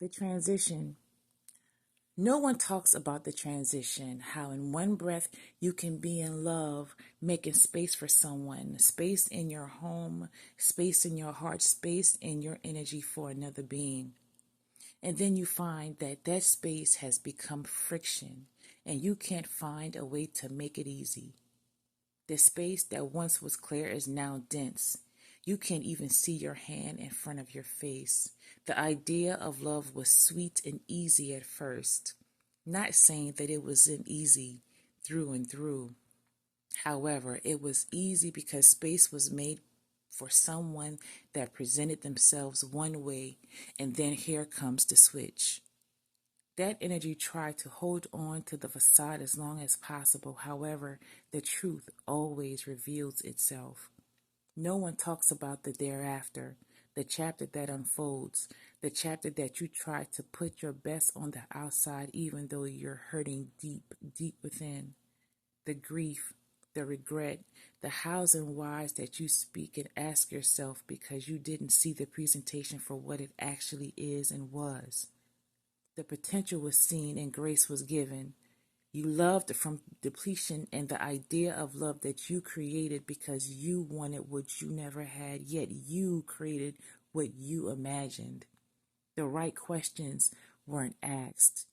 The transition. No one talks about the transition, how in one breath you can be in love, making space for someone, space in your home, space in your heart, space in your energy for another being. And then you find that that space has become friction and you can't find a way to make it easy. The space that once was clear is now dense. You can't even see your hand in front of your face. The idea of love was sweet and easy at first. Not saying that it wasn't easy through and through. However, it was easy because space was made for someone that presented themselves one way, and then here comes the switch. That energy tried to hold on to the facade as long as possible. However, the truth always reveals itself. No one talks about the thereafter, the chapter that unfolds, the chapter that you try to put your best on the outside even though you're hurting deep, deep within. The grief, the regret, the hows and whys that you speak and ask yourself because you didn't see the presentation for what it actually is and was. The potential was seen and grace was given. You loved from depletion and the idea of love that you created because you wanted what you never had, yet you created what you imagined. The right questions weren't asked.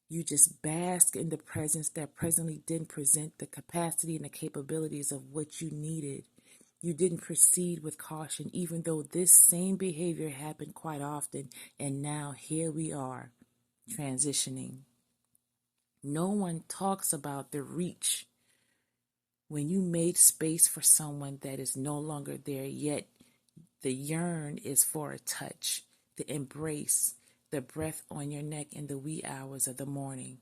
You just basked in the presence that presently didn't present the capacity and the capabilities of what you needed. You didn't proceed with caution, even though this same behavior happened quite often, and now here we are, transitioning. No one talks about the reach when you made space for someone that is no longer there, yet the yearn is for a touch, the embrace, the breath on your neck in the wee hours of the morning.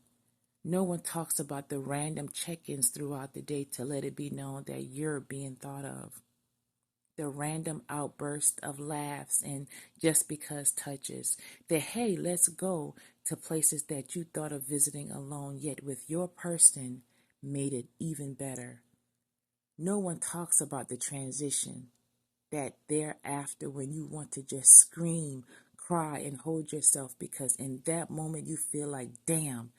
No one talks about the random check-ins throughout the day to let it be known that you're being thought of. The random outburst of laughs and just because touches. The hey, let's go to places that you thought of visiting alone, yet with your person made it even better. No one talks about the transition, that thereafter when you want to just scream, cry, and hold yourself because in that moment you feel like, damn,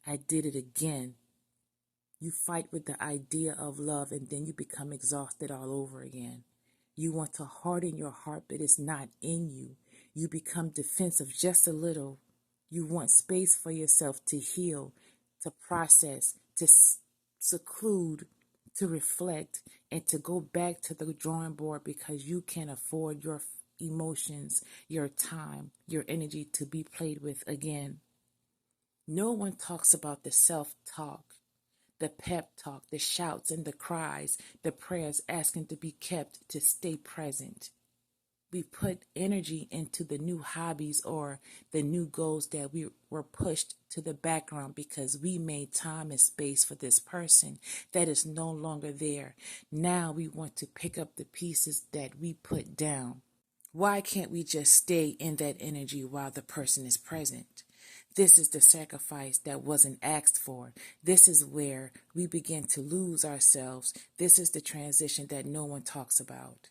I did it again. You fight with the idea of love and then you become exhausted all over again. You want to harden your heart, but it's not in you. You become defensive just a little. You want space for yourself to heal, to process, to seclude, to reflect, and to go back to the drawing board because you can't afford your emotions, your time, your energy to be played with again. No one talks about the self-talk, the pep talk, the shouts and the cries, the prayers asking to be kept to stay present. We put energy into the new hobbies or the new goals that we were pushed to the background because we made time and space for this person that is no longer there. Now we want to pick up the pieces that we put down. Why can't we just stay in that energy while the person is present? This is the sacrifice that wasn't asked for. This is where we begin to lose ourselves. This is the transition that no one talks about.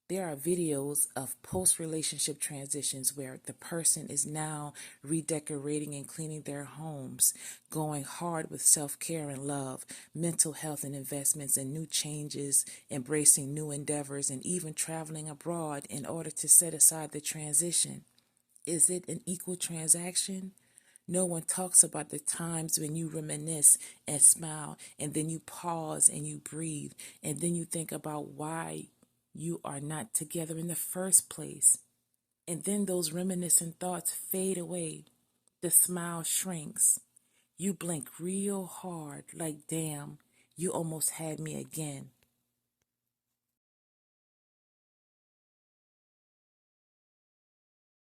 There are videos of post-relationship transitions where the person is now redecorating and cleaning their homes, going hard with self-care and love, mental health and investments and new changes, embracing new endeavors, and even traveling abroad in order to set aside the transition. Is it an equal transaction? No one talks about the times when you reminisce and smile, and then you pause and you breathe, and then you think about why you are not together in the first place. And then those reminiscent thoughts fade away. The smile shrinks. You blink real hard, like, damn, you almost had me again.